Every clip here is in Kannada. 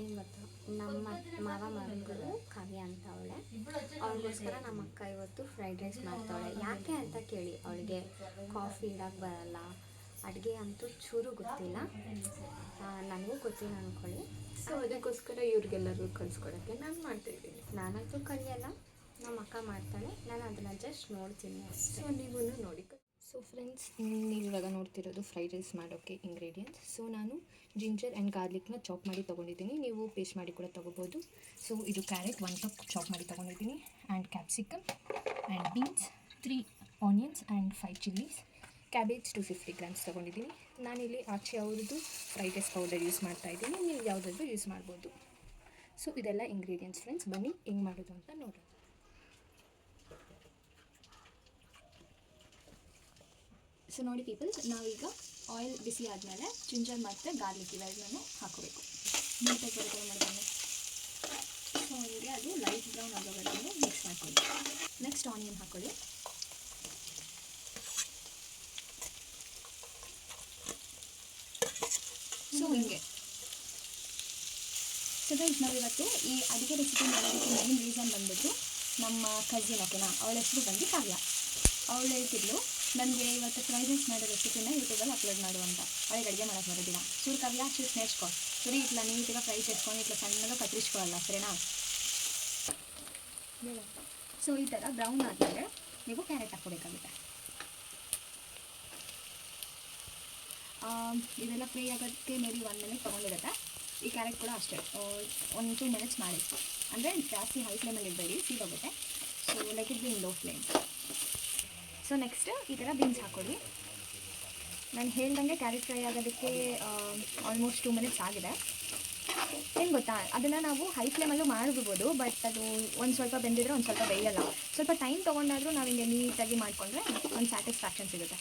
ಏನು ಗೊತ್ತಾ, ನಮ್ಮ ಮಾವ ಮಗಳು ಕಾವ್ಯ ಅಂತ ಅವಳಿಗೋಸ್ಕರ ನಮ್ಮ ಅಕ್ಕ ಇವತ್ತು ಫ್ರೈಡ್ ರೈಸ್ ಮಾಡ್ತಾವಳೆ. ಯಾಕೆ ಅಂತ ಕೇಳಿ, ಅವಳಿಗೆ ಕಾಫಿ ಇಡೋಕ್ಕೆ ಬರಲ್ಲ, ಅಡುಗೆ ಅಂತೂ ಚೂರು ಗೊತ್ತಿಲ್ಲ, ನನಗೂ ಗೊತ್ತಿಲ್ಲ ಅಂದ್ಕೊಳ್ಳಿ. ಸೊ ಅದಕ್ಕೋಸ್ಕರ ಇವ್ರಿಗೆಲ್ಲರಿಗೂ ಕಲಿಸ್ಕೊಡೋಕ್ಕೆ ನಾನು ಮಾಡ್ತಾಯಿದ್ದೀನಿ. ನಾನಂತೂ ಕಲಿಯಲ್ಲ, ನಮ್ಮ ಅಕ್ಕ ಮಾಡ್ತಾಳೆ, ನಾನು ಅದನ್ನು ಜಸ್ಟ್ ನೋಡ್ತೀನಿ ಅಷ್ಟೇ. ಸೊ ನೀವು ನೋಡಿ. ಸೊ ಫ್ರೆಂಡ್ಸ್, ನೀವು ಇವಾಗ ನೋಡ್ತಿರೋದು ಫ್ರೈಡ್ ರೈಸ್ ಮಾಡೋಕ್ಕೆ ಇಂಗ್ರೀಡಿಯೆಂಟ್ಸ್. ಸೊ ನಾನು ಜಿಂಜರ್ ಆ್ಯಂಡ್ ಗಾರ್ಲಿಕ್ನ ಚಾಪ್ ಮಾಡಿ ತೊಗೊಂಡಿದ್ದೀನಿ, ನೀವು ಪೇಸ್ಟ್ ಮಾಡಿ ಕೂಡ ತೊಗೋಬೋದು. ಸೊ ಇದು ಕ್ಯಾರೆಟ್ 1 ಕಪ್ ಚಾಪ್ ಮಾಡಿ ತೊಗೊಂಡಿದ್ದೀನಿ, and capsicum and beans 3 onions and 5 chillies, cabbage 250 grams ತೊಗೊಂಡಿದ್ದೀನಿ. ನಾನಿಲ್ಲಿ ಆಚೆ ಅವ್ರದ್ದು ಫ್ರೈಡ್ ರೈಸ್ ಪೌಡರ್ ಯೂಸ್ ಮಾಡ್ತಾಯಿದ್ದೀನಿ, ನೀವು ಯಾವುದಾದ್ರೂ ಯೂಸ್ ಮಾಡ್ಬೋದು. ಸೊ ಇದೆಲ್ಲ ಇಂಗ್ರೀಡಿಯೆಂಟ್ಸ್ ಫ್ರೆಂಡ್ಸ್, ಬನ್ನಿ ಹೆಂಗೆ ಮಾಡೋದು ಅಂತ ನೋಡೋಣ. ಸೊ ನೋಡಿ ಪೀಪಲ್ಸ್, ನಾವೀಗ ಆಯಿಲ್ ಬಿಸಿ ಆದಮೇಲೆ ಜಿಂಜರ್ ಮತ್ತು ಗಾರ್ಲಿಕ್ ಇವೆರಡನ್ನೂ ಹಾಕೋಬೇಕು. ನೀಟಾಗಿ ಬರೋದು ಮಾಡಿಕೊಂಡು ಸೊ ಹೀಗೆ ಅದು ಲೈಟ್ ಬ್ರೌನ್ ಆಗೋವರೆಗೂ ಮಿಕ್ಸ್ ಮಾಡ್ಕೊಳ್ಳಿ. ನೆಕ್ಸ್ಟ್ ಆನಿಯನ್ ಹಾಕೊಳ್ಳಿ. ಸೊ ಹಿಂಗೆ ಸೊ ಗೈಸ್, ನಾವಿವತ್ತು ಈ ಅಡುಗೆ ರೆಸಿಪಿ ಮಾಡೋದಕ್ಕೆ ಮೇನ್ ರೀಸನ್ ಬಂದ್ಬಿಟ್ಟು ನಮ್ಮ ಕಸಿನ್, ಓಕೆನಾ, ಅವಳ ಹೆಸರು ಬಂದು ಕಾವ್ಯ. ಅವಳು ಹೇಳ್ತಿದ್ಲು ನನಗೆ ಇವತ್ತು ಫ್ರೈಡ್ ರೈಸ್ ಮಾಡೋ ರೆಸಿಪಿನ ಯೂಟ್ಯೂಬಲ್ಲಿ ಅಪ್ಲೋಡ್ ಮಾಡು ಅಂತ. ಅವಳಿಗೆ ಅಡುಗೆ ಮಾಡೋಕ್ಕೆ ಬರೋದಿಲ್ಲ. ಚೂರು ಕಾವ್ಯ ಚೂಸ್ నేర్చుకో. ಸರಿ, ಇಟ್లా ನೀಟಾಗಿ ಫ್ರೈ చేసుకొని ಇಟ್లా ಸಣ್ಣಗೆ ಕತ್ತರಿಸ್ಕೊಳ್ಳಲ್ಲ, ಸರಿನಾ? ಸೊ ಈ ಥರ ಬ್ರೌನ್ ಆದಮೇಲೆ ನೀವು ಕ್ಯಾರೆಟ್ ಹಾಕ್ಕೋಬೇಕಾಗುತ್ತೆ. ಇದೆಲ್ಲ ಫ್ರೈ ಆಗೋದಕ್ಕೆ ಮೇಬಿ 1 ಮಿನಿಟ್ ತೊಗೊಂಡಿರುತ್ತೆ. ಈ ಕ್ಯಾರೆಟ್ ಕೂಡ ಅಷ್ಟೇ 1-2 ಮಿನಿಟ್ಸ್ ಮಾಡಿ, ಅಂದರೆ ಜಾಸ್ತಿ ಹೈ ಫ್ಲೇಮಲ್ಲಿ ಇಡಬೇಡಿ, ಸೀದೋಗುತ್ತೆ. So like it be in low flame. So next ಈ ಥರ ಬೀನ್ಸ್ ಹಾಕ್ಕೊಳ್ಳಿ. ನಾನು ಹೇಳ್ದಂಗೆ ಕ್ಯಾರೆಟ್ ಫ್ರೈ ಆಗೋದಕ್ಕೆ ಆಲ್ಮೋಸ್ಟ್ 2 ಮಿನಿಟ್ಸ್ ಆಗಿದೆ. ಏನು ಗೊತ್ತಾ, ಅದನ್ನು ನಾವು ಹೈ ಫ್ಲೇಮಲ್ಲೂ ಮಾಡಿಬಿಡ್ಬೋದು, ಬಟ್ ಅದು ಒಂದು ಸ್ವಲ್ಪ ಬೆಂದಿದ್ರೆ ಒಂದು ಸ್ವಲ್ಪ ಬೇಯಲ್ಲ. ಸ್ವಲ್ಪ ಟೈಮ್ ತೊಗೊಂಡಾದರೂ ನಾವು ಹಿಂಗೆ ನೀಟಾಗಿ ಮಾಡಿಕೊಂಡ್ರೆ ಒಂದು ಸ್ಯಾಟಿಸ್ಫ್ಯಾಕ್ಷನ್ ಸಿಗುತ್ತೆ.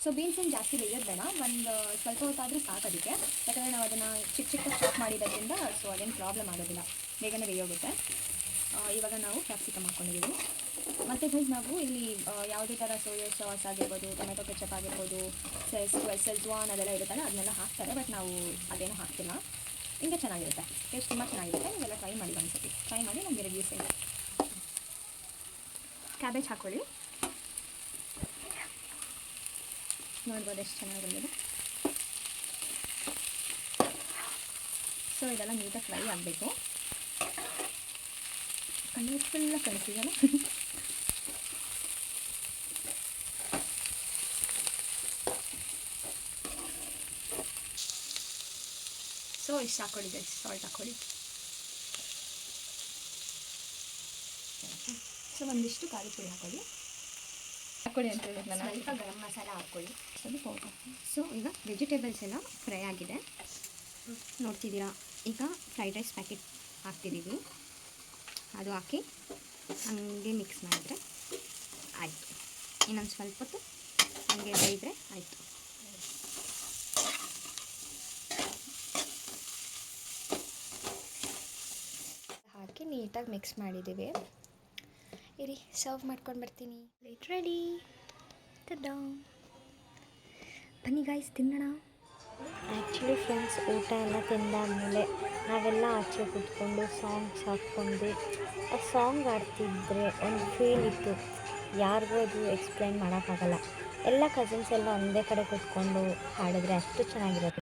ಸೊ ಬೀನ್ಸನ್ನು ಜಾಸ್ತಿ ಬೇಯೋದು ಬೇಡ, ಒಂದು ಸ್ವಲ್ಪ ಹೊತ್ತಾದರೂ ಸಾಕು ಅದಕ್ಕೆ, ಯಾಕಂದರೆ ನಾವು ಅದನ್ನು ಚಿಕ್ಕ ಚಾಪ್ ಮಾಡಿರೋದ್ರಿಂದ ಸೊ ಅದೇನು ಪ್ರಾಬ್ಲಮ್ ಆಗೋದಿಲ್ಲ, ಬೇಗನೆ ಬೇಯೋಗುತ್ತೆ. ಇವಾಗ ನಾವು ಕ್ಯಾಪ್ಸಿಕಮ್ ಹಾಕ್ಕೊಂಡಿದ್ದೀವಿ. ಮತ್ತು ಗೈಸ್, ನಾವು ಇಲ್ಲಿ ಯಾವುದೇ ಥರ ಸೋಯಾ ಸಾಸ್ ಆಗಿರ್ಬೋದು, ಟೊಮೆಟೊ ಕೆಚಪ್ ಆಗಿರ್ಬೋದು, ಸೆಜ್ವಾನ್ ಅದೆಲ್ಲ ಇರುತ್ತಲ್ಲ, ಅದನ್ನೆಲ್ಲ ಹಾಕ್ತಾರೆ, ಬಟ್ ನಾವು ಅದೇನೂ ಹಾಕ್ತಿಲ್ಲ. ಹಿಂಗೆ ಚೆನ್ನಾಗಿರುತ್ತೆ, ಟೇಸ್ಟ್ ತುಂಬ ಚೆನ್ನಾಗಿರುತ್ತೆ. ನೀವೆಲ್ಲ ಟ್ರೈ ಮಾಡಿ, ಒಂದ್ಸತಿ ಟ್ರೈ ಮಾಡಿ ನಮಗೆ ರಿವ್ಯೂಸ್ ಇದೆ. ಕ್ಯಾಬೇಜ್ ಹಾಕ್ಕೊಳ್ಳಿ. ನೋಡ್ಬೋದು ಎಷ್ಟು ಚೆನ್ನಾಗಿ ಬಂದಿದೆ. ಸೊ ಇದೆಲ್ಲ ನೀಟಾಗಿ ಫ್ರೈ ಆಗಬೇಕು. ಕಲರ್ಫುಲ್ಲ ಕಳಿಸಿದಲ್ಲ. ಸೊ ಇಷ್ಟು ಹಾಕ್ಕೊಳ್ಳಿ ಗೈಸ್, ಸಾಲ್ಟ್ ಹಾಕ್ಕೊಳ್ಳಿ. ಸೊ ಒಂದಿಷ್ಟು ಖಾರದ ಪುಡಿ ಹಾಕ್ಕೊಳ್ಳಿ ಅಂತ ಹೇಳಿದ್ರೆ ನಾನು ಸ್ವಲ್ಪ ಗರಂ ಮಸಾಲ ಹಾಕ್ಕೊಳ್ಳಿ. ಸೊ ಈಗ ವೆಜಿಟೇಬಲ್ಸ್ ಎಲ್ಲ ಫ್ರೈ ಆಗಿದೆ, ನೋಡ್ತಿದ್ದೀರಾ. ಈಗ ಫ್ರೈಡ್ ರೈಸ್ ಪ್ಯಾಕೆಟ್ ಹಾಕ್ತಿದ್ದೀವಿ, ಅದು ಹಾಕಿ ಹಾಗೆ ಮಿಕ್ಸ್ ಮಾಡಿದ್ರೆ ಆಯಿತು. ಇನ್ನೊಂದು ಸ್ವಲ್ಪ ಹೊತ್ತು ಹಾಗೆ ಬೇಯಿದ್ರೆ ಆಯಿತು. ಹಾಕಿ ನೀಟಾಗಿ ಮಿಕ್ಸ್ ಮಾಡಿದ್ದೀವಿ. ಇರಿ, ಸರ್ವ್ ಮಾಡ್ಕೊಂಡು ಬರ್ತೀನಿ. Late ready. ಬನ್ನಿ ಗಾಯ್ಸ್, ತಿನ್ನೋಣ. ಆ್ಯಕ್ಚುಲಿ ಫ್ರೆಂಡ್ಸ್, ಊಟ ಎಲ್ಲ ತಿಂದಾದಮೇಲೆ ನಾವೆಲ್ಲ ಆಚೆ ಕೂತ್ಕೊಂಡು ಸಾಂಗ್ಸ್ ಹಾಕ್ಕೊಂಡು ಆ ಸಾಂಗ್ ಆಡ್ತಿದ್ರೆ ಒಂದು ಫೀಲ್ ಇತ್ತು, ಯಾರಿಗೂ ಅದು ಎಕ್ಸ್ಪ್ಲೈನ್ ಮಾಡೋಕ್ಕಾಗಲ್ಲ. ಎಲ್ಲ ಕಸಿನ್ಸ್ ಎಲ್ಲ ಒಂದೇ ಕಡೆ ಕೂತ್ಕೊಂಡು ಹಾಡಿದ್ರೆ ಅಷ್ಟು ಚೆನ್ನಾಗಿರುತ್ತೆ.